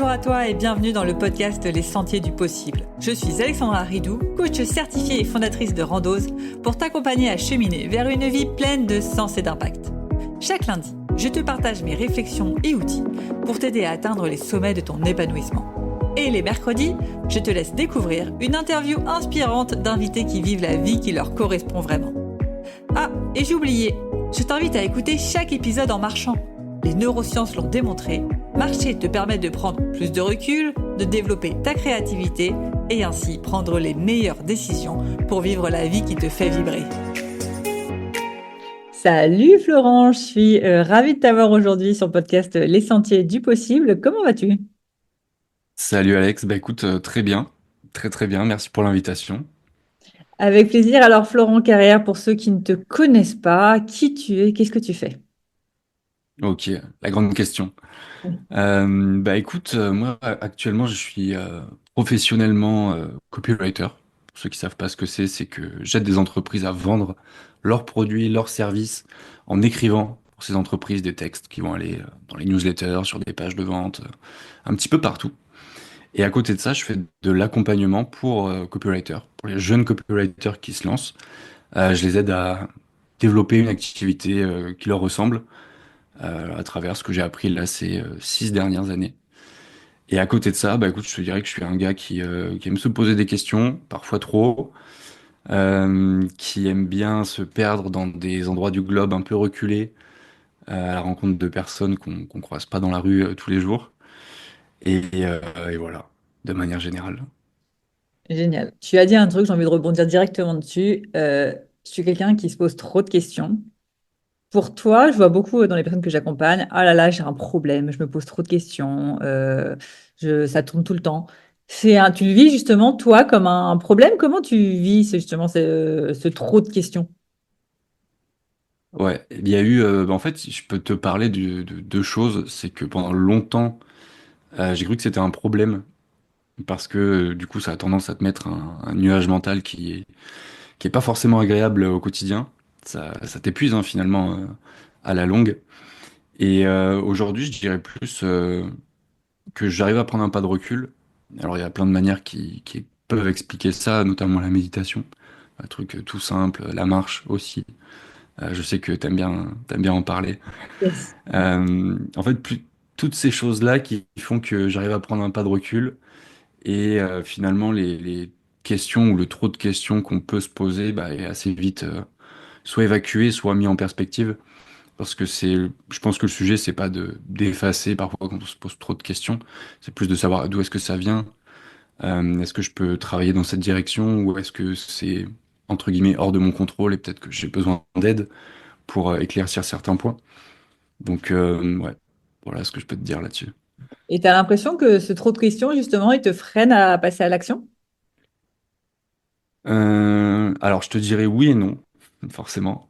Bonjour à toi et bienvenue dans le podcast Les Sentiers du Possible. Je suis Alexandra Ridou, coach certifiée et fondatrice de Randose, pour t'accompagner à cheminer vers une vie pleine de sens et d'impact. Chaque lundi, je te partage mes réflexions et outils pour t'aider à atteindre les sommets de ton épanouissement. Et les mercredis, je te laisse découvrir une interview inspirante d'invités qui vivent la vie qui leur correspond vraiment. Ah, et j'ai oublié, je t'invite à écouter chaque épisode en marchant. Les neurosciences l'ont démontré, marcher te permet de prendre plus de recul, de développer ta créativité et ainsi prendre les meilleures décisions pour vivre la vie qui te fait vibrer. Salut Florent, je suis ravie de t'avoir aujourd'hui sur le podcast Les Sentiers du Possible. Comment vas-tu? Salut Alex, bah écoute, très bien, très bien, merci pour l'invitation. Avec plaisir. Alors Florent Carrière, pour ceux qui ne te connaissent pas, qui tu es, qu'est-ce que tu fais? Ok, la grande question. Bah écoute, moi actuellement je suis professionnellement copywriter. Pour ceux qui savent pas ce que c'est que j'aide des entreprises à vendre leurs produits, leurs services en écrivant pour ces entreprises des textes qui vont aller dans les newsletters, sur des pages de vente, un petit peu partout. Et à côté de ça, je fais de l'accompagnement pour copywriters, pour les jeunes copywriters qui se lancent. Je les aide à développer une activité qui leur ressemble à travers ce que j'ai appris là ces 6 dernières années. Et à côté de ça, bah écoute, je te dirais que je suis un gars qui aime se poser des questions, parfois trop, qui aime bien se perdre dans des endroits du globe un peu reculés, à la rencontre de personnes qu'on croise pas dans la rue tous les jours. Et voilà, de manière générale. Génial. Tu as dit un truc, j'ai envie de rebondir directement dessus. Je suis quelqu'un qui se pose trop de questions. Pour toi, je vois beaucoup dans les personnes que j'accompagne, ah là là, j'ai un problème, je me pose trop de questions, ça tourne tout le temps. Tu le vis justement, toi, comme un problème? Comment tu vis justement ce trop de questions? Ouais, il y a eu, bah, en fait, je peux te parler de deux choses. C'est que pendant longtemps, j'ai cru que c'était un problème parce que du coup ça a tendance à te mettre un nuage mental qui est pas forcément agréable au quotidien. Ça t'épuise hein, finalement à la longue. Et aujourd'hui, je dirais plus que j'arrive à prendre un pas de recul. Alors il y a plein de manières qui peuvent expliquer ça, notamment la méditation, un truc tout simple, la marche aussi. Je sais que t'aimes bien en parler. Yes. En fait, toutes ces choses-là qui font que j'arrive à prendre un pas de recul. Et finalement, les questions ou le trop de questions qu'on peut se poser bah, est assez vite soit évacué, soit mis en perspective. Parce que je pense que le sujet, c'est pas d'effacer parfois quand on se pose trop de questions. C'est plus de savoir d'où est-ce que ça vient. Est-ce que je peux travailler dans cette direction ou est-ce que c'est entre guillemets hors de mon contrôle et peut-être que j'ai besoin d'aide pour éclaircir certains points. Donc, ouais, voilà ce que je peux te dire là-dessus. Et tu as l'impression que ce trop de questions, justement, il te freine à passer à l'action? Alors, je te dirais oui et non, forcément,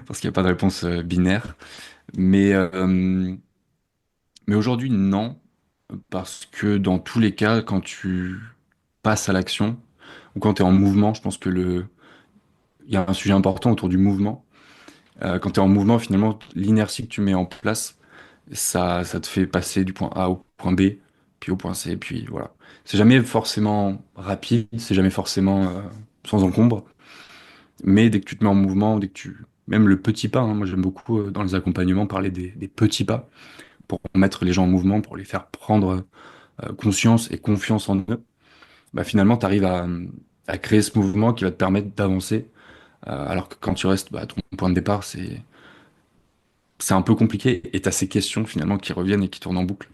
parce qu'il n'y a pas de réponse binaire. Mais, euh, mais aujourd'hui, non, parce que dans tous les cas, quand tu passes à l'action ou quand tu es en mouvement, je pense que il y a un sujet important autour du mouvement. Quand tu es en mouvement, finalement, l'inertie que tu mets en place, ça te fait passer du point A au point B, puis au point C, puis voilà. C'est jamais forcément rapide, c'est jamais forcément sans encombre, mais dès que tu te mets en mouvement, dès que tu... Même le petit pas, hein, moi j'aime beaucoup dans les accompagnements parler des petits pas pour mettre les gens en mouvement, pour les faire prendre conscience et confiance en eux. Bah, finalement, tu arrives à créer ce mouvement qui va te permettre d'avancer, alors que quand tu restes bah, à ton point de départ, c'est un peu compliqué et tu as ces questions finalement qui reviennent et qui tournent en boucle.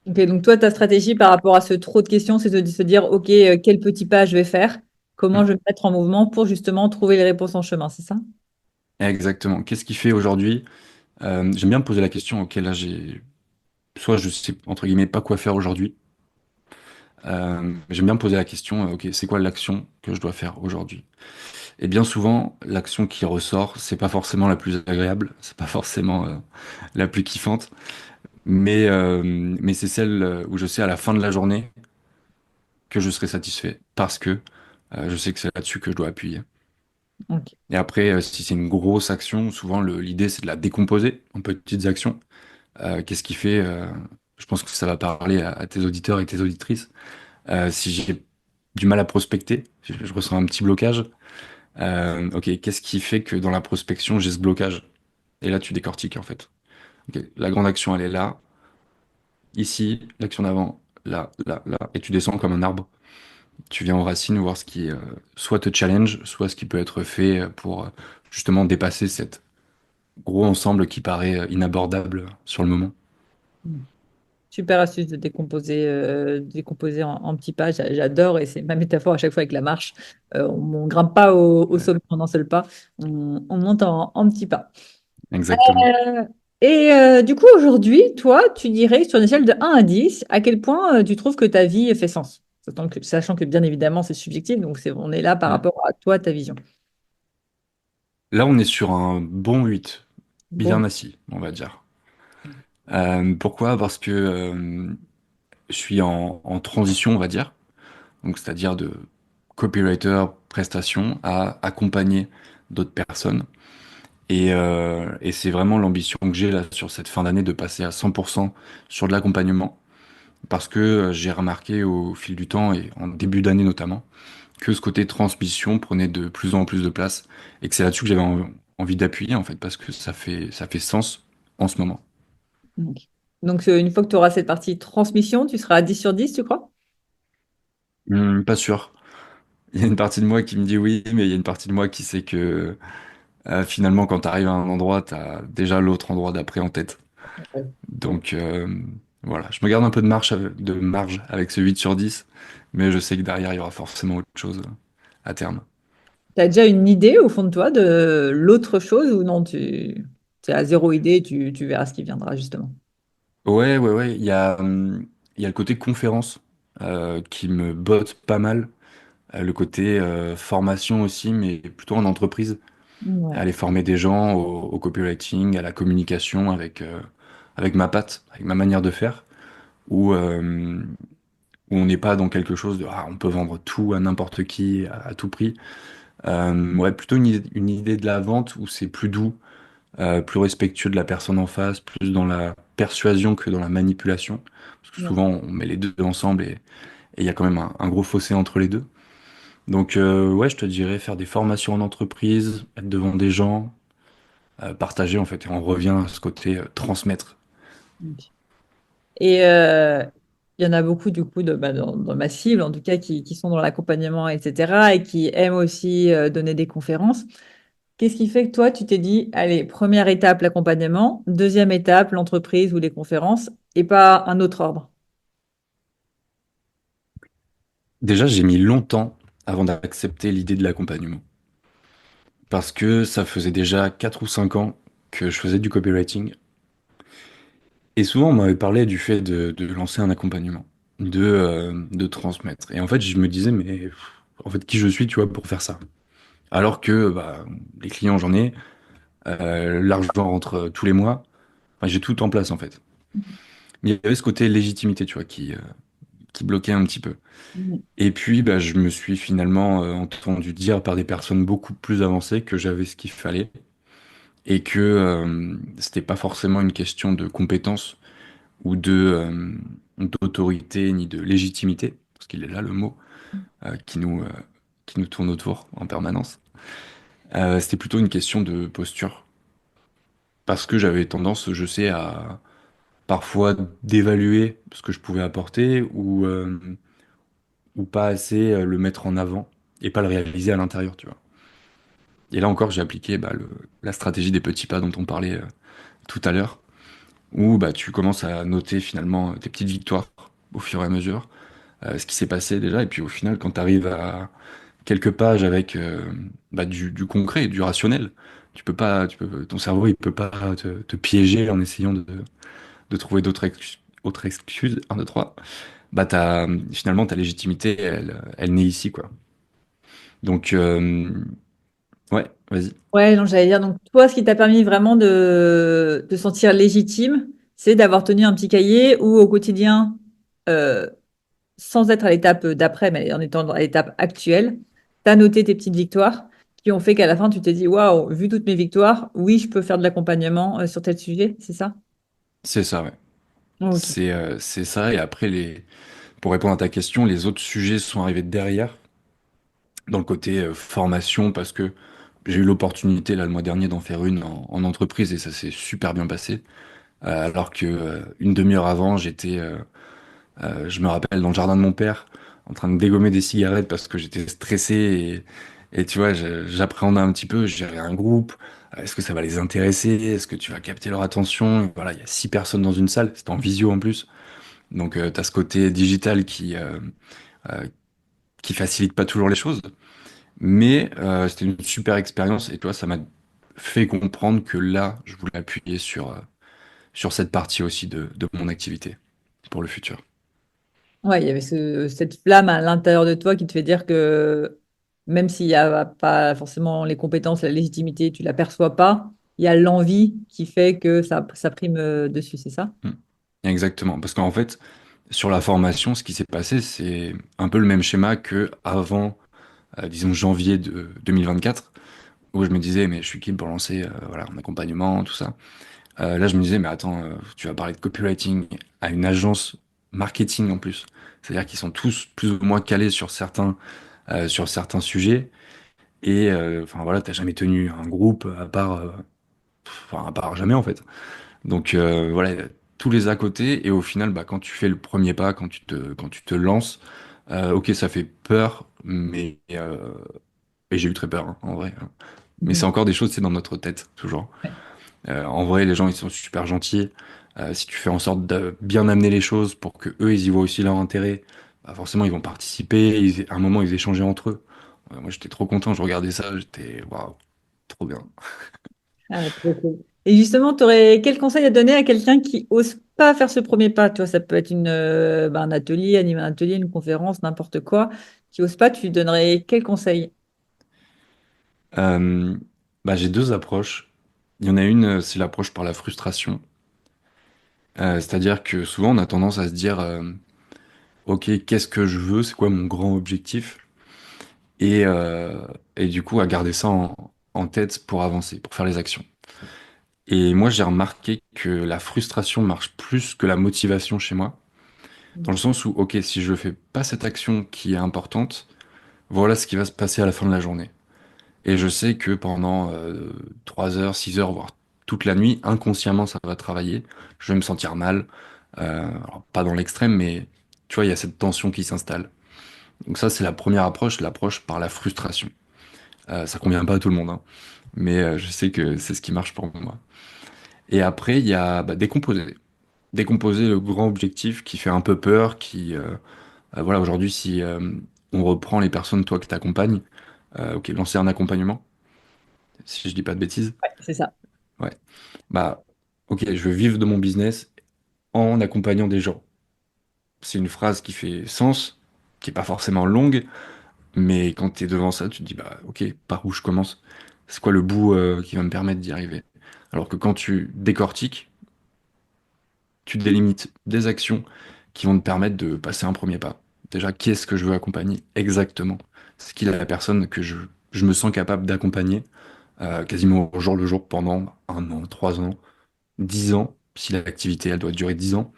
Ok, donc toi, ta stratégie par rapport à ce trop de questions, c'est de se dire, ok, quel petit pas je vais faire? Comment Mm. je vais me mettre en mouvement pour justement trouver les réponses en chemin, c'est ça? Exactement. Qu'est-ce qui fait aujourd'hui? J'aime bien me poser la question, ok, là j'ai... Soit je sais, entre guillemets, pas quoi faire aujourd'hui. J'aime bien me poser la question, ok, c'est quoi l'action que je dois faire aujourd'hui? Et bien souvent, l'action qui ressort, c'est pas forcément la plus agréable, c'est pas forcément la plus kiffante, mais c'est celle où je sais à la fin de la journée que je serai satisfait parce que je sais que c'est là-dessus que je dois appuyer. Ok. Et après, si c'est une grosse action, souvent l'idée c'est de la décomposer en petites actions. Qu'est-ce qui fait? Je pense que ça va parler à tes auditeurs et tes auditrices. Si j'ai du mal à prospecter, si je ressens un petit blocage, ok, qu'est-ce qui fait que dans la prospection, j'ai ce blocage? Et là, tu décortiques en fait. Ok, la grande action, elle est là, ici, l'action d'avant, là, là, là, et tu descends comme un arbre. Tu viens aux racines voir ce qui soit te challenge, soit ce qui peut être fait pour justement dépasser cet gros ensemble qui paraît inabordable sur le moment. Mm. Super astuce de décomposer en petits pas. J'adore et c'est ma métaphore à chaque fois avec la marche. On ne grimpe pas au Ouais, sommet en un seul pas, on monte en petits pas. exactement. Euh, du coup, aujourd'hui, toi, tu dirais sur une échelle de 1 à 10, à quel point tu trouves que ta vie fait sens? Sachant que bien évidemment, c'est subjectif, donc on est là par Mm. rapport à toi, ta vision. Là, on est sur un bon 8, bien Bon. assis, on va dire. Pourquoi? Parce que je suis en transition, on va dire. Donc, c'est-à-dire de copywriter, prestation, à accompagner d'autres personnes. Et c'est vraiment l'ambition que j'ai là sur cette fin d'année de passer à 100% sur de l'accompagnement. Parce que j'ai remarqué au fil du temps, et en début d'année notamment, que ce côté transmission prenait de plus en plus de place. Et que c'est là-dessus que j'avais envie d'appuyer, en fait, parce que ça fait sens en ce moment. Donc, une fois que tu auras cette partie transmission, tu seras à 10 sur 10, tu crois? Pas sûr. Il y a une partie de moi qui me dit oui, mais il y a une partie de moi qui sait que finalement, quand tu arrives à un endroit, tu as déjà l'autre endroit d'après en tête. Ouais. Donc voilà, je me garde un peu de marge avec ce 8 sur 10, mais je sais que derrière, il y aura forcément autre chose à terme. Tu as déjà une idée au fond de toi de l'autre chose ou non, tu es à zéro idée, tu verras ce qui viendra justement. Ouais, ouais, ouais, il y a le côté conférence qui me botte pas mal, le côté formation aussi, mais plutôt en entreprise, Ouais. aller former des gens au copywriting, à la communication avec ma patte, avec ma manière de faire, où, où on n'est pas dans quelque chose de ah, on peut vendre tout à n'importe qui à tout prix. Ouais, plutôt une idée de la vente où c'est plus doux, plus respectueux de la personne en face, plus dans la persuasion que dans la manipulation. Parce que Ouais. souvent, on met les deux ensemble et il y a quand même un gros fossé entre les deux. Donc, ouais, je te dirais faire des formations en entreprise, être devant des gens, partager en fait. Et on revient à ce côté transmettre. Ok. Et il y en a beaucoup du coup dans ma cible, en tout cas, qui sont dans l'accompagnement, etc., et qui aiment aussi donner des conférences. Qu'est-ce qui fait que toi, tu t'es dit, allez, première étape, l'accompagnement, deuxième étape, l'entreprise ou les conférences, et pas un autre ordre? Déjà, j'ai mis longtemps avant d'accepter l'idée de l'accompagnement. Parce que ça faisait déjà 4 ou 5 ans que je faisais du copywriting. Et souvent, on m'avait parlé du fait de lancer un accompagnement, de transmettre. Et en fait, je me disais, mais en fait, qui je suis, tu vois, pour faire ça? Alors que bah, les clients, j'en ai, l'argent rentre tous les mois. Enfin, j'ai tout en place, en fait. Mais il y avait ce côté légitimité, tu vois, qui bloquait un petit peu. Mhm. Et puis, bah, je me suis finalement entendu dire par des personnes beaucoup plus avancées que j'avais ce qu'il fallait et que c'était pas forcément une question de compétence ou d'autorité ni de légitimité, parce qu'il est là le mot euh, qui nous, euh, qui nous tourne autour en permanence. C'était plutôt une question de posture, parce que j'avais tendance, je sais, à parfois d'évaluer ce que je pouvais apporter ou pas assez le mettre en avant et pas le réaliser à l'intérieur, tu vois. Et là encore, j'ai appliqué bah, la stratégie des petits pas dont on parlait tout à l'heure, où bah, tu commences à noter finalement tes petites victoires au fur et à mesure, ce qui s'est passé déjà, et puis au final, quand tu arrives à quelques pages avec bah, du concret, du rationnel, ton cerveau, il peut pas te piéger en essayant de trouver autres excuses, un, deux, trois, bah finalement, ta légitimité, elle naît ici, quoi. Donc, ouais, vas-y. Ouais, non, j'allais dire, donc toi, ce qui t'a permis vraiment de te sentir légitime, c'est d'avoir tenu un petit cahier où au quotidien, euh, sans être à l'étape d'après, mais en étant à l'étape actuelle, tu as noté tes petites victoires qui ont fait qu'à la fin, tu t'es dit, waouh, vu toutes mes victoires, oui, je peux faire de l'accompagnement sur tel sujet, c'est ça? C'est ça, ouais. Ok. C'est ça. Et après, pour répondre à ta question, les autres sujets sont arrivés derrière, dans le côté formation, parce que j'ai eu l'opportunité là le mois dernier d'en faire une en entreprise et ça s'est super bien passé. Alors que une demi-heure avant, je me rappelle, dans le jardin de mon père, en train de dégommer des cigarettes parce que j'étais stressé et tu vois, j'appréhendais un petit peu, je gérais un groupe. Est-ce que ça va les intéresser? Est-ce que tu vas capter leur attention? Et voilà, il y a 6 personnes dans une salle, c'était en visio en plus. Donc, tu as ce côté digital euh, qui facilite pas toujours les choses. Mais c'était une super expérience et toi, ça m'a fait comprendre que là, je voulais appuyer sur cette partie aussi de mon activité pour le futur. Ouais, il y avait cette flamme à l'intérieur de toi qui te fait dire que même s'il n'y a pas forcément les compétences, la légitimité, tu l'aperçois pas, il y a l'envie qui fait que ça prime dessus, c'est ça? Mm. Exactement. Parce qu'en fait, sur la formation, ce qui s'est passé, c'est un peu le même schéma que avant, disons, janvier de 2024, où je me disais, mais je suis qui pour lancer voilà, un accompagnement, tout ça. Là, je me disais, mais attends, tu vas parler de copywriting à une agence marketing en plus. C'est-à-dire qu'ils sont tous plus ou moins calés sur certains sujets. Et enfin voilà, t'as jamais tenu un groupe à part jamais en fait. Donc voilà, il y a tous les à côté et au final, bah, quand tu fais le premier pas, quand tu te lances, ok, ça fait peur, mais et j'ai eu très peur hein, en vrai. Mais c'est Mhm. encore des choses, c'est dans notre tête toujours. Ouais. En vrai, les gens ils sont super gentils. Si tu fais en sorte de bien amener les choses pour que eux ils y voient aussi leur intérêt, bah, forcément ils vont participer. À un moment ils échangeaient entre eux. Moi j'étais trop content, je regardais ça, j'étais waouh, trop bien. Ah, trop cool. Et justement, tu aurais quel conseil à donner à quelqu'un qui ose pas faire ce premier pas? Toi, ça peut être un atelier, animer un atelier, une conférence, n'importe quoi. Qui ose pas, tu lui donnerais quel conseil? Euh, Bah, j'ai deux approches. Il y en a une, c'est l'approche par la frustration. C'est-à-dire que souvent, on a tendance à se dire, OK, qu'est-ce que je veux? C'est quoi mon grand objectif? Et, euh, et du coup, à garder ça en tête pour avancer, pour faire les actions. Et moi, j'ai remarqué que la frustration marche plus que la motivation chez moi, dans le sens où, OK, si je fais pas cette action qui est importante, voilà ce qui va se passer à la fin de la journée. Et je sais que pendant 3 heures, 6 heures, voire toute la nuit, inconsciemment, ça va travailler. Je vais me sentir mal. Alors, pas dans l'extrême, mais tu vois, il y a cette tension qui s'installe. Donc ça, c'est la première approche, l'approche par la frustration. Ça convient pas à tout le monde, hein, mais je sais que c'est ce qui marche pour moi. Et après, il y a bah, décomposer. Décomposer le grand objectif qui fait un peu peur, voilà, aujourd'hui, si on reprend les personnes, toi, que tu accompagnes, ok, lancer un accompagnement, si je dis pas de bêtises. Ouais, c'est ça. Ouais. Bah, ok, je veux vivre de mon business en accompagnant des gens. C'est une phrase qui fait sens, qui est pas forcément longue, mais quand tu es devant ça, tu te dis, bah, ok, par où je commence? C'est quoi le bout qui va me permettre d'y arriver? Alors que quand tu décortiques, tu délimites des actions qui vont te permettre de passer un premier pas. Déjà, qui est-ce que je veux accompagner exactement? C'est qui la personne que je me sens capable d'accompagner quasiment au jour le jour pendant 1 an, 3 ans, 10 ans, si l'activité elle doit durer 10 ans.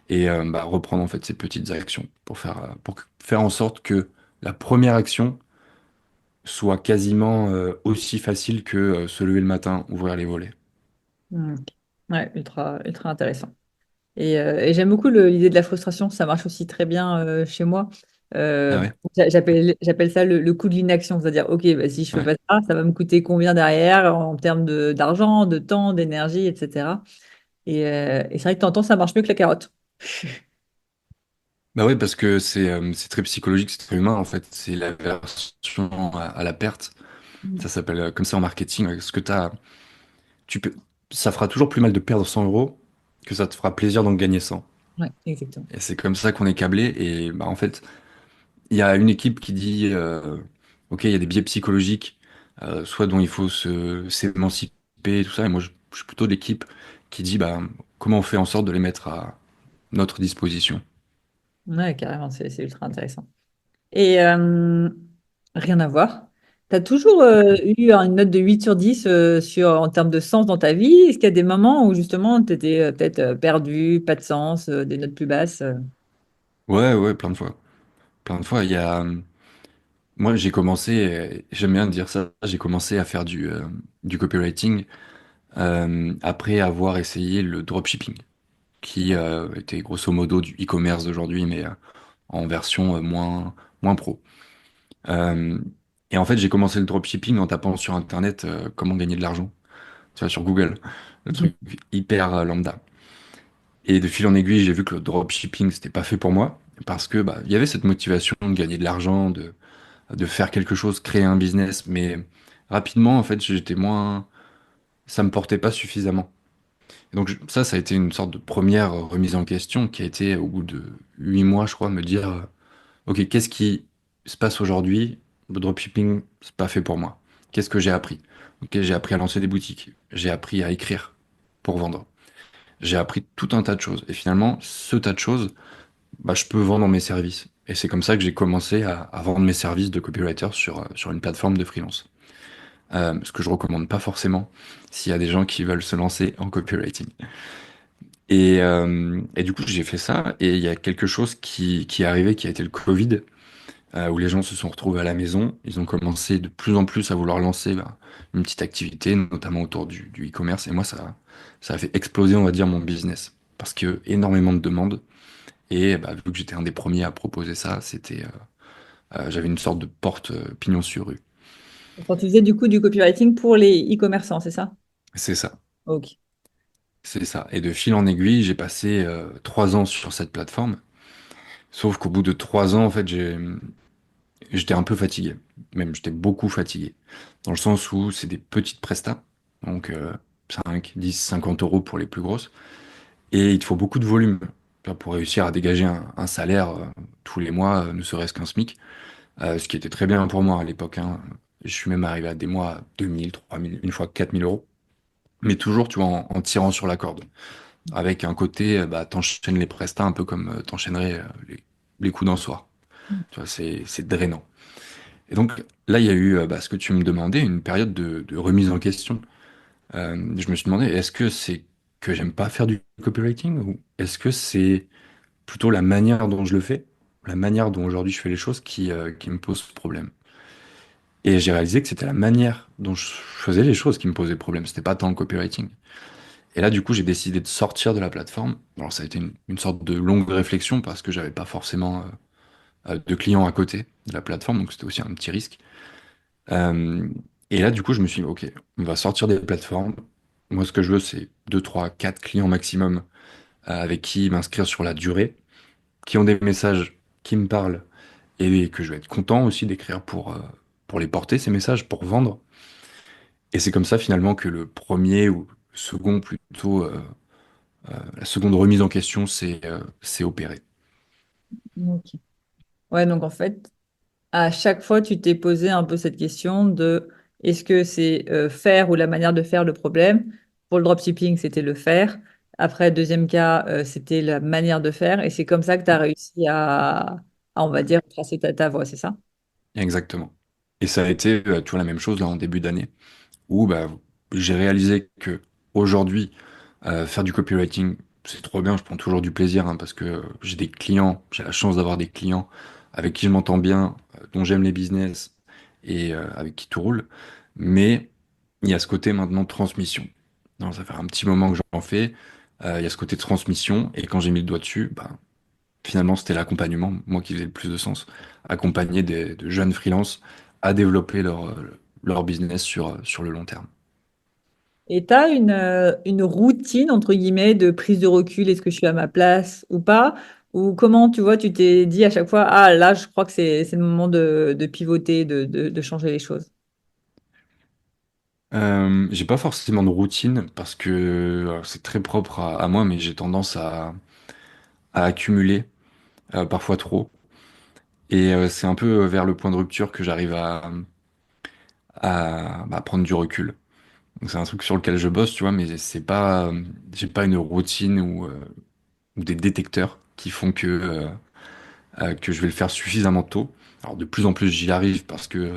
Et bah, reprendre en fait ces petites actions pour faire en sorte que la première action soit quasiment aussi facile que se lever le matin, ouvrir les volets. Ok. Ouais, ultra intéressant. Et j'aime beaucoup l'idée de la frustration, ça marche aussi très bien chez moi. Ah Euh, ouais? j'appelle ça le coût de l'inaction, c'est-à-dire, OK, bah, si je fais Ouais. pas ça, ça va me coûter combien derrière en termes d'argent, de temps, d'énergie, etc. Et c'est vrai que de temps en temps, ça marche mieux que la carotte. Bah ouais, parce que c'est très psychologique, c'est très humain en fait. C'est l'aversion à la perte. Ça s'appelle comme ça en marketing. Ouais. Ce que tu peux, ça fera toujours plus mal de perdre 100 euros que ça te fera plaisir d'en gagner 100. Ouais, exactement. Et c'est comme ça qu'on est câblé. Et bah en fait, il y a une équipe qui dit, ok, il y a des biais psychologiques, soit dont il faut s'émanciper, tout ça. Et moi, je suis plutôt de l'équipe qui dit, bah, comment on fait en sorte de les mettre à notre disposition. Ouais, carrément, c'est ultra intéressant. Et rien à voir. Tu as toujours eu une note de 8 sur 10 en termes de sens dans ta vie. Est-ce qu'il y a des moments où justement tu étais peut-être perdu, pas de sens, des notes plus basses? Ouais, ouais, plein de fois. Plein de fois. Moi, j'ai commencé, j'aime bien dire ça, j'ai commencé à faire du copywriting après avoir essayé le dropshipping, qui était grosso modo du e-commerce d'aujourd'hui, mais en version moins pro. Euh, et en fait, j'ai commencé le dropshipping en tapant sur Internet comment gagner de l'argent, tu vois, sur Google, le truc hyper lambda. Et de fil en aiguille, j'ai vu que le dropshipping, c'était pas fait pour moi, parce que bah, il y avait cette motivation de gagner de l'argent, de faire quelque chose, créer un business, mais rapidement, en fait, j'étais moins, ça me portait pas suffisamment. Et donc ça a été une sorte de première remise en question qui a été au bout de 8 mois, je crois, me dire, ok, qu'est-ce qui se passe aujourd'hui? Le dropshipping, c'est pas fait pour moi. Qu'est-ce que j'ai appris? Ok, j'ai appris à lancer des boutiques, j'ai appris à écrire pour vendre, j'ai appris tout un tas de choses. Et finalement, ce tas de choses, bah, je peux vendre mes services. Et c'est comme ça que j'ai commencé à vendre mes services de copywriter sur une plateforme de freelance. Ce que je recommande pas forcément s'il y a des gens qui veulent se lancer en copywriting. Et du coup, j'ai fait ça, et il y a quelque chose qui est arrivé, qui a été le Covid, où les gens se sont retrouvés à la maison. Ils ont commencé de plus en plus à vouloir lancer bah, une petite activité, notamment autour du e-commerce. Et moi, ça a fait exploser, on va dire, mon business. Parce que énormément de demandes. Et bah, vu que j'étais un des premiers à proposer ça, j'avais une sorte de porte pignon sur rue. Quand tu faisais du coup du copywriting pour les e-commerçants, c'est ça? C'est ça. Ok. C'est ça. Et de fil en aiguille, j'ai passé 3 ans sur cette plateforme. Sauf qu'au bout de 3 ans, en fait, j'étais un peu fatigué. Même, j'étais beaucoup fatigué. Dans le sens où c'est des petites prestats. Donc, 5, 10, 50 euros pour les plus grosses. Et il te faut beaucoup de volume pour réussir à dégager un salaire tous les mois, ne serait-ce qu'un SMIC. Ce qui était très bien pour moi à l'époque, hein. Je suis même arrivé à des mois à 2000, 3000, une fois 4000 euros. Mais toujours, tu vois, en tirant sur la corde. Avec un côté, bah, t'enchaînes les prestats un peu comme t'enchaînerais les coups d'un soir. Tu vois, c'est drainant. Et donc là, il y a eu bah, ce que tu me demandais, une période de remise en question. Je me suis demandé, est-ce que c'est que j'aime pas faire du copywriting ou est-ce que c'est plutôt la manière dont je le fais, la manière dont aujourd'hui je fais les choses qui me pose problème. Et j'ai réalisé que c'était la manière dont je faisais les choses qui me posait problème, c'était pas tant le copywriting. Et là, du coup, j'ai décidé de sortir de la plateforme. Alors, ça a été une sorte de longue réflexion parce que j'avais pas forcément de clients à côté de la plateforme, donc c'était aussi un petit risque. Euh, et là, du coup, je me suis dit, ok, on va sortir des plateformes. Moi, ce que je veux, c'est 2, 3, 4 clients maximum avec qui m'inscrire sur la durée, qui ont des messages qui me parlent et que je vais être content aussi d'écrire pour les porter, ces messages, pour vendre. Et c'est comme ça, finalement, que le premier ou le second, plutôt, la seconde remise en question s'est opérée. Ok. Ouais, donc en fait, à chaque fois, tu t'es posé un peu cette question de est-ce que c'est faire ou la manière de faire le problème? Pour le dropshipping, c'était le faire. Après, deuxième cas, c'était la manière de faire. Et c'est comme ça que tu as réussi on va dire, tracer ta voie, c'est ça? Exactement. Et ça a été toujours la même chose là en début d'année, où bah, j'ai réalisé que aujourd'hui, faire du copywriting, c'est trop bien, je prends toujours du plaisir hein, parce que j'ai des clients, j'ai la chance d'avoir des clients avec qui je m'entends bien, dont j'aime les business et avec qui tout roule. Mais il y a ce côté maintenant de transmission. Non, ça fait un petit moment que j'en fais. Il y a ce côté de transmission et quand j'ai mis le doigt dessus, bah, finalement c'était l'accompagnement, moi qui faisait le plus de sens, accompagner de jeunes freelances à développer leur business sur le long terme. Et tu as une routine, entre guillemets, de prise de recul, est-ce que je suis à ma place ou pas? Ou comment, tu vois, tu t'es dit à chaque fois, ah là, je crois que c'est le moment de pivoter, de changer les choses. J'ai pas forcément de routine parce que c'est très propre à moi, mais j'ai tendance à accumuler, parfois trop. Et c'est un peu vers le point de rupture que j'arrive à prendre du recul. Donc c'est un truc sur lequel je bosse, tu vois, mais j'ai pas une routine ou des détecteurs qui font que je vais le faire suffisamment tôt. Alors de plus en plus j'y arrive parce que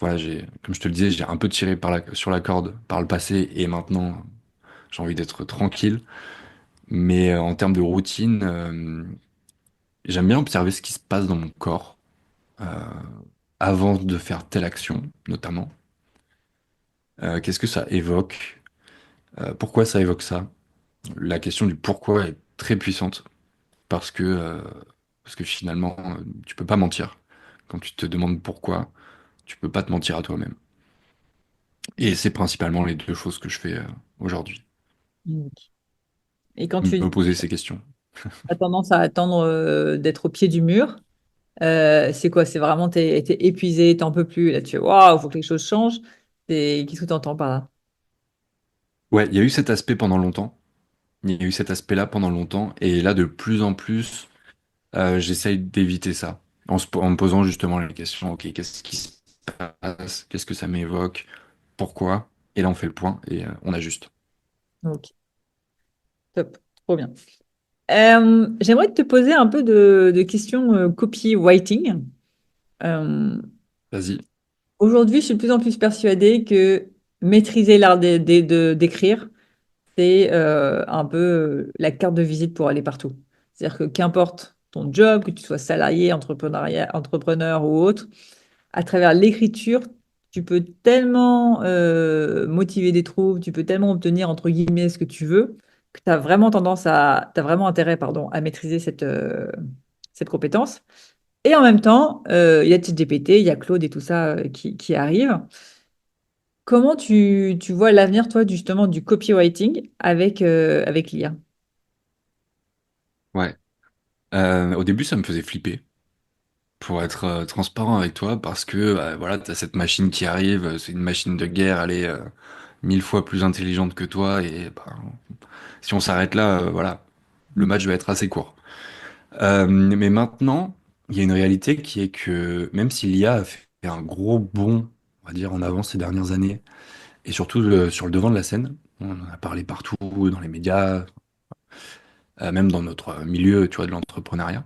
voilà, comme je te le disais, j'ai un peu tiré sur la corde par le passé et maintenant j'ai envie d'être tranquille. Mais en termes de routine, j'aime bien observer ce qui se passe dans mon corps euh, avant de faire telle action, notamment. Qu'est-ce que ça évoque? Pourquoi ça évoque ça? La question du pourquoi est très puissante parce que finalement, tu peux pas mentir. Quand tu te demandes pourquoi, tu peux pas te mentir à toi-même. Et c'est principalement les deux choses que je fais aujourd'hui. Mm. Et quand tu Me poser ces questions. as tendance à attendre d'être au pied du mur, c'est quoi? C'est vraiment t'es épuisé, t'en peux plus, là tu fais waouh, faut que les choses changent. Qu'est-ce que tu entends par là? Ouais, il y a eu cet aspect pendant longtemps. Il y a eu cet aspect-là pendant longtemps. Et là, de plus en plus, j'essaye d'éviter ça. En me posant justement les questions. Ok, qu'est-ce qui se passe? Qu'est-ce que ça m'évoque? Pourquoi? Et là, on fait le point et on ajuste. Ok, top, trop bien. J'aimerais te poser un peu de questions copywriting. Euh, Vas-y. Aujourd'hui, je suis de plus en plus persuadée que maîtriser l'art d'écrire, c'est un peu la carte de visite pour aller partout. C'est-à-dire que qu'importe ton job, que tu sois salarié, entrepreneur ou autre, à travers l'écriture, tu peux tellement motiver des troupes, tu peux tellement obtenir, entre guillemets, ce que tu veux, que tu as vraiment t'as vraiment intérêt, pardon, à maîtriser cette compétence. Et en même temps, il y a ChatGPT, il y a Claude et tout ça qui arrivent. Comment tu vois l'avenir, toi, justement, du copywriting avec l'IA? Ouais. Au début, ça me faisait flipper, pour être transparent avec toi, parce que voilà, t'as cette machine qui arrive, c'est une machine de guerre, elle est 1000 fois plus intelligente que toi, et bah, si on s'arrête là, voilà, le match va être assez court. Mais maintenant, il y a une réalité qui est que même si l'IA a fait un gros bond, on va dire, en avant ces dernières années, et surtout sur le devant de la scène, on en a parlé partout, dans les médias, même dans notre milieu, tu vois, de l'entrepreneuriat.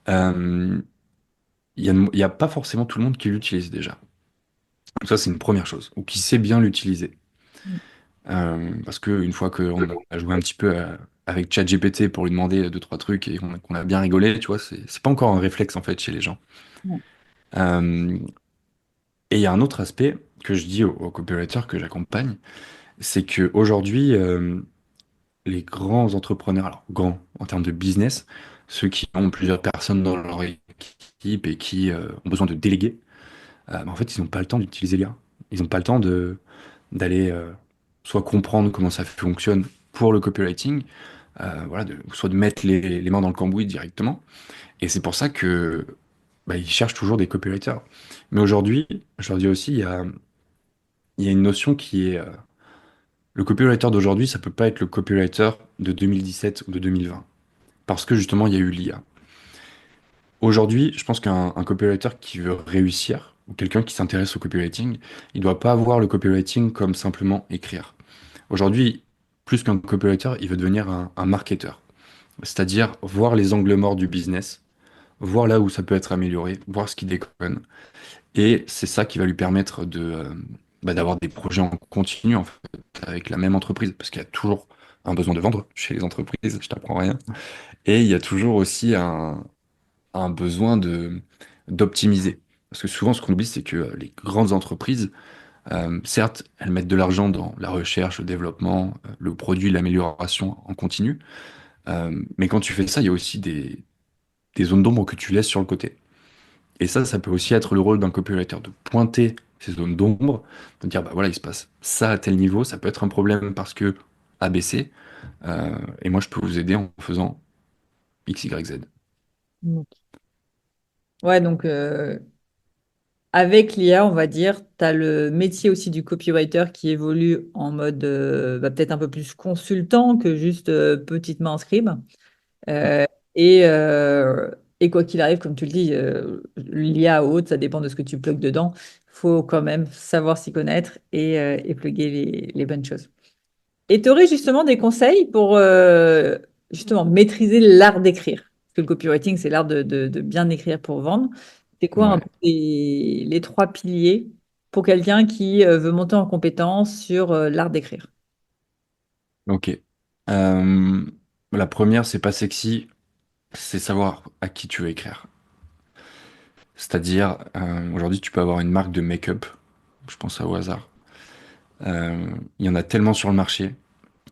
euh, il y a pas forcément tout le monde qui l'utilise déjà. Donc ça, c'est une première chose, ou qui sait bien l'utiliser. Parce que une fois qu'on a joué un petit peu avec ChatGPT pour lui demander deux, trois trucs et qu'on a bien rigolé, tu vois, c'est pas encore un réflexe en fait chez les gens. Ouais. Euh, et il y a un autre aspect que je dis aux copywriters que j'accompagne, c'est que aujourd'hui, les grands entrepreneurs, alors grands en termes de business, ceux qui ont plusieurs personnes dans leur équipe et qui ont besoin de déléguer, bah, en fait, ils n'ont pas le temps d'utiliser l'IA. Ils n'ont pas le temps d'aller soit comprendre comment ça fonctionne pour le copywriting, voilà, soit de mettre les mains dans le cambouis directement. Et c'est pour ça que bah, ils cherchent toujours des copywriters. Mais aujourd'hui, je leur dis aussi, il y a une notion qui est le copywriter d'aujourd'hui, ça peut pas être le copywriter de 2017 ou de 2020. Parce que justement, il y a eu l'IA. Aujourd'hui, je pense qu'un copywriter qui veut réussir, ou quelqu'un qui s'intéresse au copywriting, il doit pas voir le copywriting comme simplement écrire. Aujourd'hui, plus qu'un copywriter, il veut devenir un marketeur. C'est-à-dire voir les angles morts du business, voir là où ça peut être amélioré, voir ce qui déconne. Et c'est ça qui va lui permettre d'avoir des projets en continu en fait, avec la même entreprise. Parce qu'il y a toujours un besoin de vendre chez les entreprises, je t'apprends rien. Et il y a toujours aussi un besoin d'optimiser. Parce que souvent, ce qu'on oublie, c'est que les grandes entreprises, certes, elles mettent de l'argent dans la recherche, le développement, le produit, l'amélioration en continu. Mais quand tu fais ça, il y a aussi des zones d'ombre que tu laisses sur le côté. Et ça peut aussi être le rôle d'un copywriter, de pointer ces zones d'ombre, de dire, bah voilà, il se passe ça à tel niveau, ça peut être un problème parce que ABC, et moi je peux vous aider en faisant X, Y, Z. Mm. Ouais, donc avec l'IA, on va dire, tu as le métier aussi du copywriter qui évolue en mode peut-être un peu plus consultant que juste petite main scribe. Ouais, Euh, et, euh, et quoi qu'il arrive, comme tu le dis, l'IA ou autre, ça dépend de ce que tu plugues dedans. Il faut quand même savoir s'y connaître et plugger les bonnes choses. Et tu aurais justement des conseils pour justement maîtriser l'art d'écrire. Parce que le copywriting, c'est l'art de bien écrire pour vendre. C'est quoi un ouais. peu les trois piliers? pour quelqu'un qui veut monter en compétence sur l'art d'écrire? Ok. Euh, la première, c'est pas sexy, c'est savoir à qui tu veux écrire. C'est-à-dire, aujourd'hui, tu peux avoir une marque de make-up, je pense à au hasard. Il y en a tellement sur le marché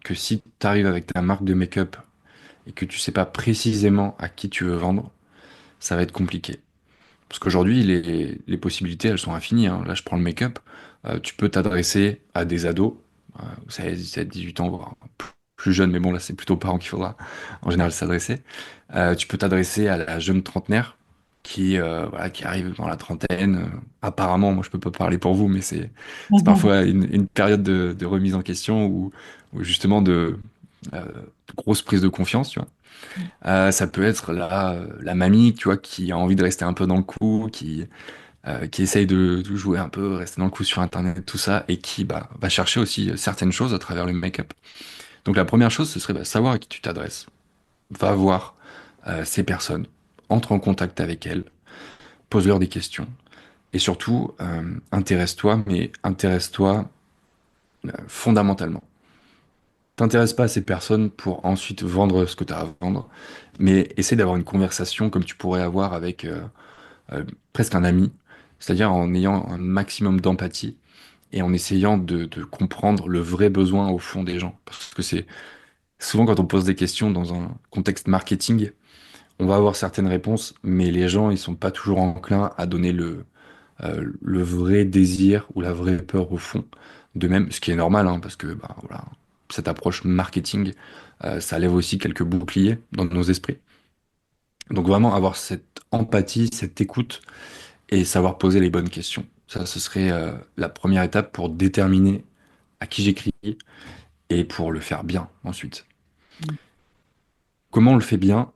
que si tu arrives avec ta marque de make-up et que tu sais pas précisément à qui tu veux vendre, ça va être compliqué. Parce qu'aujourd'hui, les possibilités, elles sont infinies, hein. Là, je prends le make-up. Tu peux t'adresser à des ados, 16, 18 ans, voire plus jeunes, mais bon, là, c'est plutôt aux parents qu'il faudra en général s'adresser. Tu peux t'adresser à la jeune trentenaire voilà, qui arrive dans la trentaine. Apparemment, moi, je peux pas parler pour vous, mais c'est parfois une période de remise en question ou justement de grosse prise de confiance, tu vois. Ça peut être la mamie, tu vois, qui a envie de rester un peu dans le coup, qui essaye de jouer un peu, rester dans le coup sur Internet, tout ça, et qui bah, va chercher aussi certaines choses à travers le make-up. Donc la première chose, ce serait bah, savoir à qui tu t'adresses. Va voir ces personnes, entre en contact avec elles, pose-leur des questions, et surtout, intéresse-toi, mais intéresse-toi fondamentalement. T'intéresses pas à ces personnes pour ensuite vendre ce que tu as à vendre, mais essaie d'avoir une conversation comme tu pourrais avoir avec euh, presque un ami, c'est-à-dire en ayant un maximum d'empathie et en essayant de comprendre le vrai besoin au fond des gens. Parce que c'est souvent quand on pose des questions dans un contexte marketing, on va avoir certaines réponses, mais les gens, ils sont pas toujours enclins à donner le vrai désir ou la vraie peur au fond d'eux-mêmes, ce qui est normal, hein, parce que bah, voilà, cette approche marketing, ça lève aussi quelques boucliers dans nos esprits. Donc vraiment avoir cette empathie, cette écoute et savoir poser les bonnes questions. Ça, ce serait la première étape pour déterminer à qui j'écris et pour le faire bien ensuite. Comment on le fait bien?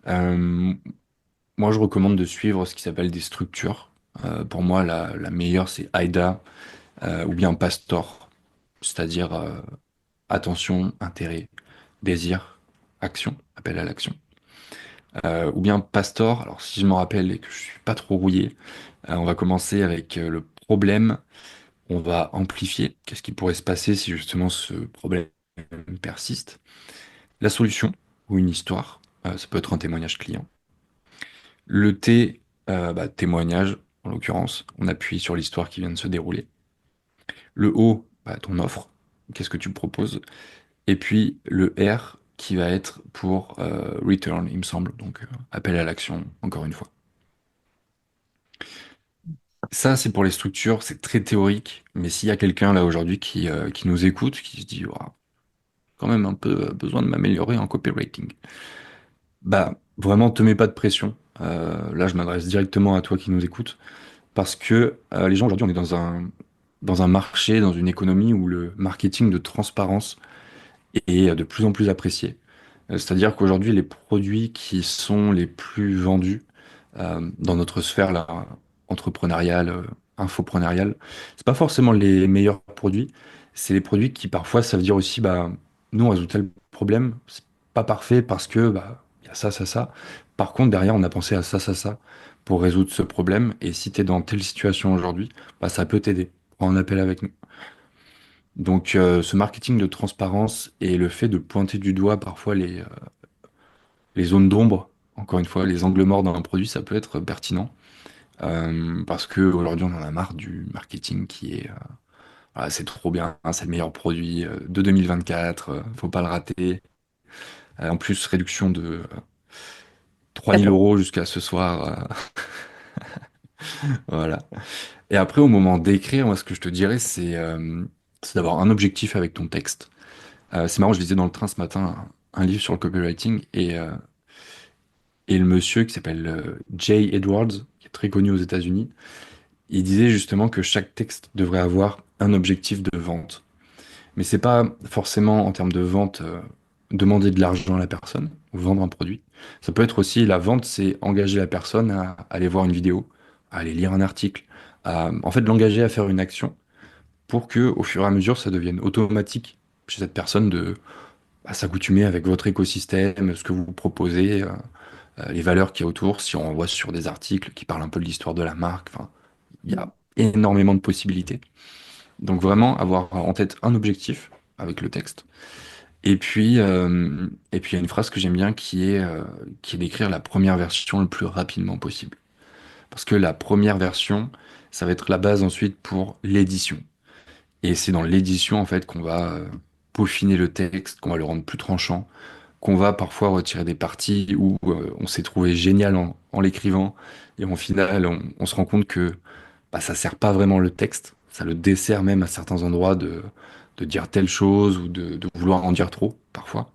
Euh, Moi, je recommande de suivre ce qui s'appelle des structures. Pour moi, la meilleure, c'est AIDA ou bien Pastor, c'est-à-dire attention, intérêt, désir, action, appel à l'action. Ou bien Pastor, alors si je me rappelle et que je suis pas trop rouillé, on va commencer avec le problème. On va amplifier. Qu'est-ce qui pourrait se passer si justement ce problème persiste? La solution ou une histoire. Ça peut être un témoignage client. Le T, bah, témoignage, en l'occurrence. On appuie sur l'histoire qui vient de se dérouler. Le O, bah, ton offre. Qu'est-ce que tu proposes? Et puis le R qui va être pour return, il me semble. Donc appel à l'action, encore une fois. Ça, c'est pour les structures, c'est très théorique. Mais s'il y a quelqu'un là aujourd'hui qui nous écoute, qui se dit, Ouah, quand même un peu besoin de m'améliorer en copywriting. Bah, vraiment, te mets pas de pression. Là, je m'adresse directement à toi qui nous écoutes, parce que les gens aujourd'hui, on est dans un marché, dans une économie où le marketing de transparence est de plus en plus apprécié. C'est-à-dire qu'aujourd'hui, les produits qui sont les plus vendus dans notre sphère là, entrepreneuriale, infoprenariale, c'est pas forcément les meilleurs produits, c'est les produits qui parfois ça veut dire aussi bah nous on résout tel problème, c'est pas parfait parce que bah il y a ça ça ça. Par contre derrière on a pensé à ça ça ça pour résoudre ce problème et si tu es dans telle situation aujourd'hui, bah ça peut t'aider. Prends un appel avec nous. Donc ce marketing de transparence et le fait de pointer du doigt parfois les zones d'ombre, encore une fois, les angles morts d'un produit, ça peut être pertinent. Parce que aujourd'hui on en a marre du marketing qui est ah, c'est trop bien, hein, c'est le meilleur produit de 2024, faut pas le rater. En plus, réduction de 3000 D'accord. euros jusqu'à ce soir. Voilà. Et après, au moment d'écrire, moi, ce que je te dirais, c'est d'avoir un objectif avec ton texte. C'est marrant, je lisais dans le train ce matin un livre sur le copywriting et le monsieur qui s'appelle Jay Edwards, qui est très connu aux États-Unis, il disait justement que chaque texte devrait avoir un objectif de vente. Mais c'est pas forcément en termes de vente demander de l'argent à la personne ou vendre un produit. Ça peut être aussi la vente, c'est engager la personne à aller voir une vidéo, à aller lire un article, en fait l'engager à faire une action pour que au fur et à mesure ça devienne automatique chez cette personne de bah, s'accoutumer avec votre écosystème, ce que vous proposez, les valeurs qu'il y a autour. Si on voit sur des articles qui parlent un peu de l'histoire de la marque, enfin, il y a énormément de possibilités. Donc vraiment avoir en tête un objectif avec le texte. Et puis il y a une phrase que j'aime bien qui est d'écrire la première version le plus rapidement possible. Parce que la première version, ça va être la base ensuite pour l'édition. Et c'est dans l'édition en fait qu'on va peaufiner le texte, qu'on va le rendre plus tranchant, qu'on va parfois retirer des parties où on s'est trouvé génial en l'écrivant et au final on se rend compte que bah, ça sert pas vraiment le texte, ça le dessert même à certains endroits de dire telle chose ou de vouloir en dire trop parfois.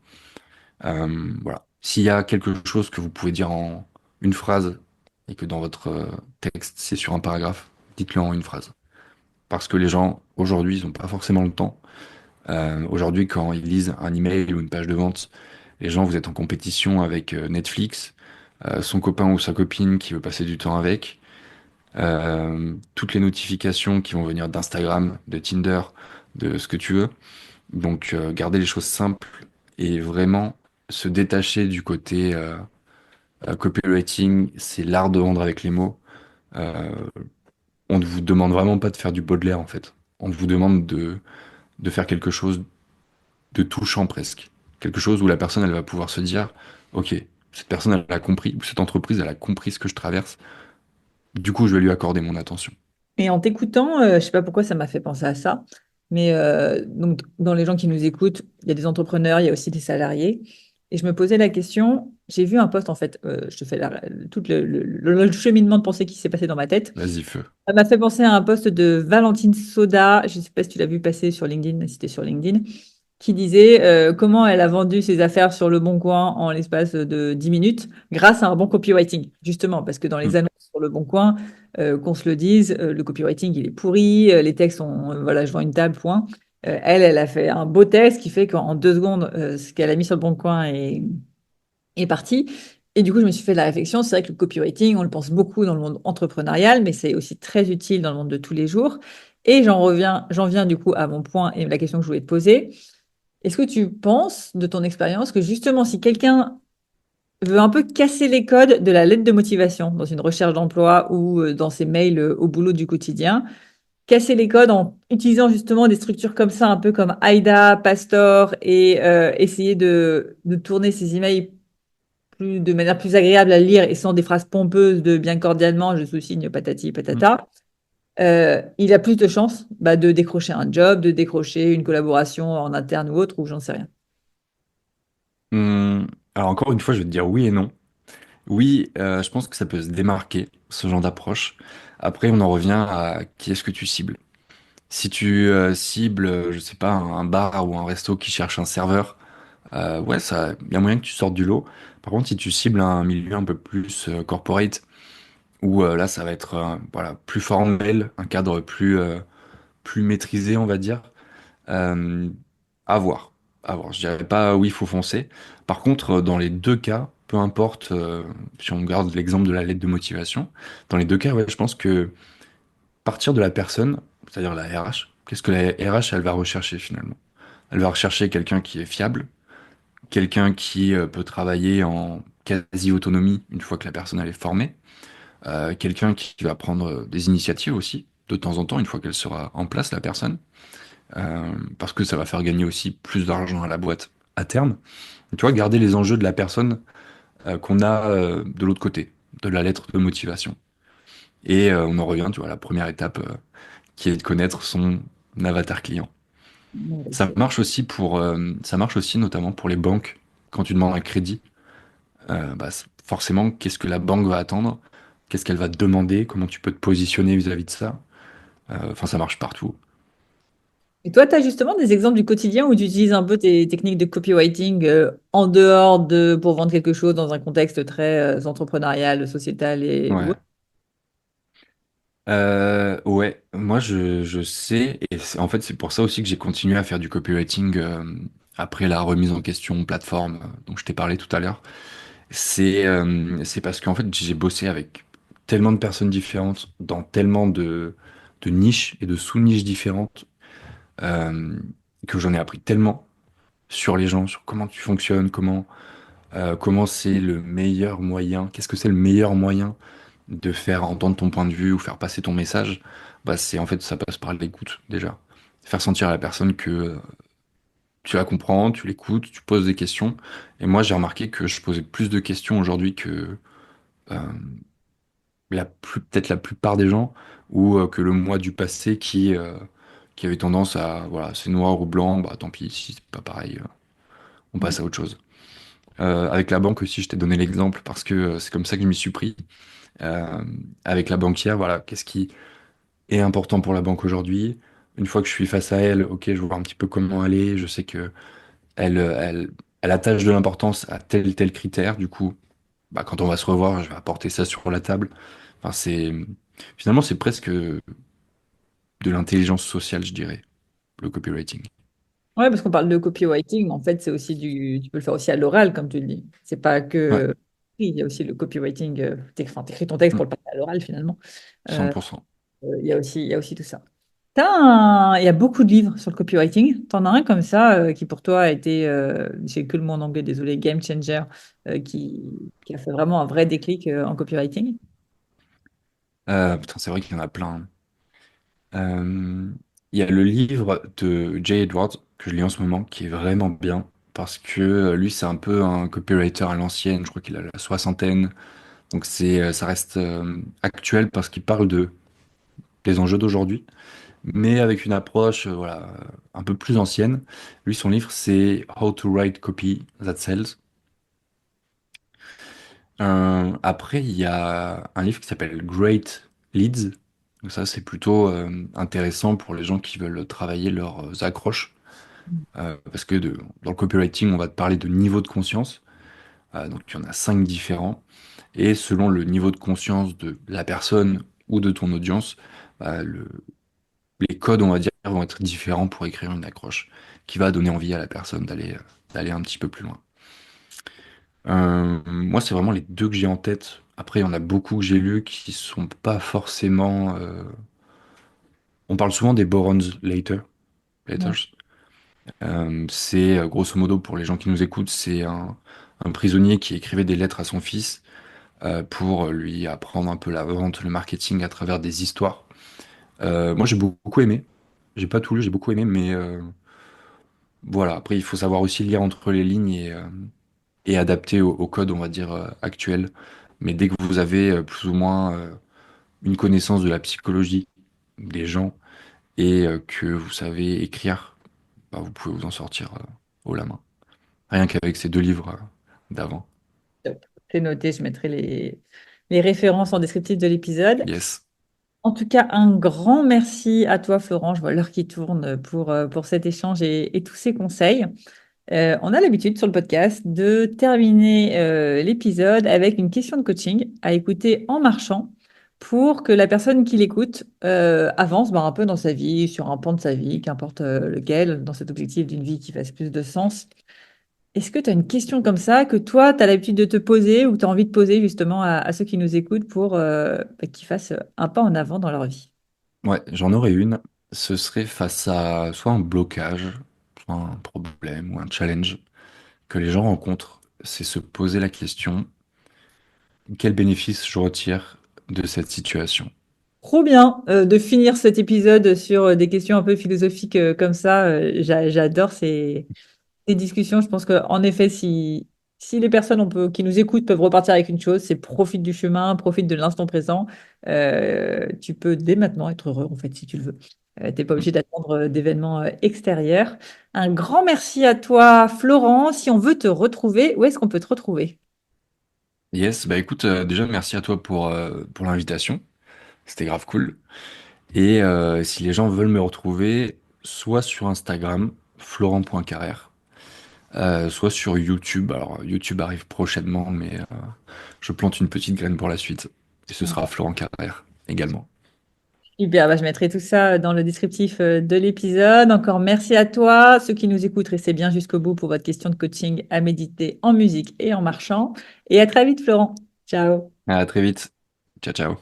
Voilà. S'il y a quelque chose que vous pouvez dire en une phrase et que dans votre texte c'est sur un paragraphe, dites-le en une phrase. Parce que les gens aujourd'hui ils n'ont pas forcément le temps. Aujourd'hui, quand ils lisent un email ou une page de vente, les gens, vous êtes en compétition avec Netflix, son copain ou sa copine qui veut passer du temps avec, toutes les notifications qui vont venir d'Instagram, de Tinder, de ce que tu veux. Donc, garder les choses simples et vraiment se détacher du côté copywriting, c'est l'art de vendre avec les mots. Euh, on ne vous demande vraiment pas de faire du Baudelaire en fait. On vous demande de faire quelque chose de touchant presque. Quelque chose où la personne, elle va pouvoir se dire, OK, cette personne, elle a compris, ou cette entreprise, elle a compris ce que je traverse. Du coup, je vais lui accorder mon attention. Et en t'écoutant, je sais pas pourquoi ça m'a fait penser à ça, mais donc dans les gens qui nous écoutent, il y a des entrepreneurs, il y a aussi des salariés. Et je me posais la question, j'ai vu un post en fait, je te fais tout le cheminement de pensée qui s'est passé dans ma tête. Vas-y, feu. Ça m'a fait penser à un post de Valentine Soda, je ne sais pas si tu l'as vu passer sur LinkedIn, si c'était sur LinkedIn, qui disait comment elle a vendu ses affaires sur Le Bon Coin en l'espace de 10 minutes grâce à un bon copywriting. Justement, parce que dans les Mm. annonces sur Le Bon Coin, qu'on se le dise, le copywriting, il est pourri, les textes sont, voilà, je vends une table, point. Elle a fait un beau texte qui fait qu'en 2 secondes, ce qu'elle a mis sur Le Bon Coin est parti. Et du coup, je me suis fait la réflexion. C'est vrai que le copywriting, on le pense beaucoup dans le monde entrepreneurial, mais c'est aussi très utile dans le monde de tous les jours. Et j'en viens du coup à mon point et la question que je voulais te poser. Est-ce que tu penses, de ton expérience, que justement, si quelqu'un veut un peu casser les codes de la lettre de motivation dans une recherche d'emploi ou dans ses mails au boulot du quotidien, casser les codes en utilisant justement des structures comme ça, un peu comme AIDA, Pastor, et essayer de tourner ses emails de manière plus agréable à lire et sans des phrases pompeuses de bien cordialement, je sous-signe patati Mm. patata, il a plus de chances de décrocher un job, de décrocher une collaboration en interne ou autre, ou j'en sais rien. Mm. Alors encore une fois, je vais te dire oui et non. Oui, je pense que ça peut se démarquer, ce genre d'approche. Après, on en revient à qui est-ce que tu cibles. Si tu cibles, je sais pas, un bar ou un resto qui cherche un serveur, ouais, ça, il y a moyen que tu sortes du lot. Par contre, si tu cibles un milieu un peu plus corporate, où là, ça va être voilà, plus formel, un cadre plus maîtrisé, on va dire, euh, à voir. À voir. Je dirais pas oui, il faut foncer. Par contre, dans les deux cas, peu importe si on garde l'exemple de la lettre de motivation, dans les deux cas, ouais, je pense que partir de la personne, c'est-à-dire la RH, qu'est-ce que la RH, elle va rechercher finalement? Elle va rechercher quelqu'un qui est fiable, quelqu'un qui peut travailler en quasi-autonomie une fois que la personne elle est formée, quelqu'un qui va prendre des initiatives aussi, de temps en temps, une fois qu'elle sera en place, la personne, parce que ça va faire gagner aussi plus d'argent à la boîte à terme. Et tu vois, garder les enjeux de la personne qu'on a de l'autre côté, de la lettre de motivation. Et on en revient, tu vois, à la première étape qui est de connaître son avatar client. Ouais, Ça marche aussi notamment pour les banques. Quand tu demandes un crédit, bah, forcément, qu'est-ce que la banque va attendre? Qu'est-ce qu'elle va te demander? Comment tu peux te positionner vis-à-vis de ça? Enfin, ça marche partout. Et toi, tu as justement des exemples du quotidien où tu utilises un peu tes techniques de copywriting en dehors pour vendre quelque chose dans un contexte très entrepreneurial, sociétal et ou Ouais. autre. Ouais, moi je sais, et en fait c'est pour ça aussi que j'ai continué à faire du copywriting après la remise en question plateforme dont je t'ai parlé tout à l'heure. C'est parce qu'en fait j'ai bossé avec tellement de personnes différentes, dans tellement de niches et de sous-niches différentes, euh, que j'en ai appris tellement sur les gens, sur comment tu fonctionnes, comment c'est le meilleur moyen, qu'est-ce que c'est le meilleur moyen de faire entendre ton point de vue ou faire passer ton message. bah c'est en fait ça passe par l'écoute déjà. Faire sentir à la personne que tu la comprends, tu l'écoutes, tu poses des questions. Et moi j'ai remarqué que je posais plus de questions aujourd'hui que euh, peut-être la plupart des gens, ou que le moi du passé qui avait tendance à, voilà, c'est noir ou blanc, bah tant pis, si c'est pas pareil, on Mm. passe à autre chose. Avec la banque aussi, je t'ai donné l'exemple parce que c'est comme ça que je m'y suis pris. Euh, Avec la banquière, voilà, qu'est-ce qui est important pour la banque aujourd'hui? Une fois que je suis face à elle, ok, je vois un petit peu comment elle est, je sais que elle attache de l'importance à tel critère, du coup, bah, quand on va se revoir, je vais apporter ça sur la table. Enfin, finalement, c'est presque de l'intelligence sociale, je dirais, le copywriting. Ouais, parce qu'on parle de copywriting, mais en fait, c'est aussi tu peux le faire aussi à l'oral, comme tu le dis. C'est pas Ouais, que, oui, il y a aussi le copywriting, enfin, t'écris ton texte mm, pour le passer à l'oral, finalement. Euh, 100%. il y a aussi tout ça. Il y a beaucoup de livres sur le copywriting. T'en as un comme ça, qui pour toi a été, j'ai que le mot en anglais, désolé, game changer, qui a fait vraiment un vrai déclic, en copywriting. Putain, c'est vrai qu'il y en a plein. Euh, Il y a le livre de Jay Edwards que je lis en ce moment qui est vraiment bien parce que lui, c'est un peu un copywriter à l'ancienne. Je crois qu'il a la soixantaine. Donc ça reste actuel parce qu'il parle des enjeux d'aujourd'hui, mais avec une approche voilà, un peu plus ancienne. Lui, son livre, c'est How to Write Copy That Sells. Après, il y a un livre qui s'appelle Great Leads. Donc ça, c'est plutôt intéressant pour les gens qui veulent travailler leurs accroches. Parce que dans le copywriting, on va te parler de niveau de conscience. Donc, il y en a 5 différents. Et selon le niveau de conscience de la personne ou de ton audience, bah, les codes, on va dire, vont être différents pour écrire une accroche qui va donner envie à la personne d'aller un petit peu plus loin. Moi, c'est vraiment les deux que j'ai en tête. Après, il y en a beaucoup que j'ai lus qui sont pas forcément. On parle souvent des Borons Ouais. Letters. C'est grosso modo pour les gens qui nous écoutent, c'est un prisonnier qui écrivait des lettres à son fils pour lui apprendre un peu la vente, le marketing à travers des histoires. Moi, j'ai beaucoup aimé. J'ai pas tout lu, j'ai beaucoup aimé, mais voilà. Après, il faut savoir aussi lire entre les lignes et adapter au code, on va dire, actuel. Mais dès que vous avez plus ou moins une connaissance de la psychologie des gens et que vous savez écrire, bah, vous pouvez vous en sortir haut la main. Rien qu'avec ces 2 livres d'avant. Top. C'est noté, je mettrai les références en descriptif de l'épisode. Yes. En tout cas, un grand merci à toi, Florent. Je vois l'heure qui tourne pour cet échange et tous ces conseils. On a l'habitude sur le podcast de terminer l'épisode avec une question de coaching à écouter en marchant pour que la personne qui l'écoute avance un peu dans sa vie, sur un pan de sa vie, qu'importe lequel, dans cet objectif d'une vie qui fasse plus de sens. Est-ce que tu as une question comme ça que toi, tu as l'habitude de te poser ou tu as envie de poser justement à ceux qui nous écoutent pour qu'ils fassent un pas en avant dans leur vie? Ouais, j'en aurais une. Ce serait face à soit un blocage, soit un problème ou un challenge que les gens rencontrent. C'est se poser la question, quel bénéfice je retire de cette situation? Trop bien de finir cet épisode sur des questions un peu philosophiques comme ça. J'adore ces discussions. Je pense qu'en effet, si les personnes qui nous écoutent peuvent repartir avec une chose, c'est profite du chemin, profite de l'instant présent. Tu peux dès maintenant être heureux, en fait, si tu le veux. T'es pas obligé d'attendre d'événements extérieurs. Un grand merci à toi, Florent. Si on veut te retrouver, où est-ce qu'on peut te retrouver? Yes, bah écoute, déjà merci à toi pour l'invitation. C'était grave cool. Et si les gens veulent me retrouver, soit sur Instagram, florent.carrère, soit sur YouTube. Alors YouTube arrive prochainement, mais je plante une petite graine pour la suite. Et ce sera Florent Carrère également. Super, je mettrai tout ça dans le descriptif de l'épisode. Encore merci à toi, ceux qui nous écoutent, restez bien jusqu'au bout pour votre question de coaching à méditer en musique et en marchant. Et à très vite, Florent. Ciao. À très vite. Ciao, ciao.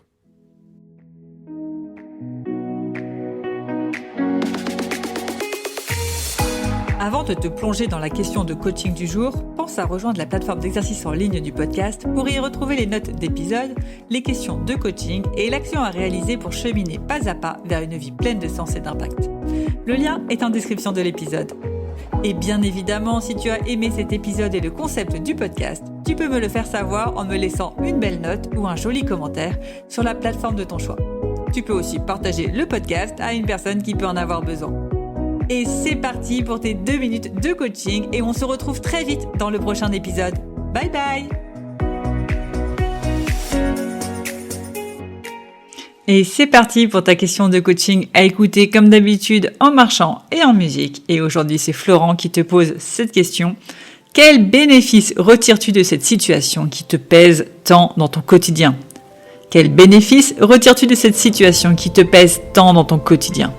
Avant de te plonger dans la question de coaching du jour, pense à rejoindre la plateforme d'exercice en ligne du podcast pour y retrouver les notes d'épisode, les questions de coaching et l'action à réaliser pour cheminer pas à pas vers une vie pleine de sens et d'impact. Le lien est en description de l'épisode. Et bien évidemment, si tu as aimé cet épisode et le concept du podcast, tu peux me le faire savoir en me laissant une belle note ou un joli commentaire sur la plateforme de ton choix. Tu peux aussi partager le podcast à une personne qui peut en avoir besoin. Et c'est parti pour tes 2 minutes de coaching et on se retrouve très vite dans le prochain épisode. Bye bye! Et c'est parti pour ta question de coaching à écouter comme d'habitude en marchant et en musique. Et aujourd'hui, c'est Florent qui te pose cette question. Quel bénéfice retires-tu de cette situation qui te pèse tant dans ton quotidien ? Quel bénéfice retires-tu de cette situation qui te pèse tant dans ton quotidien ?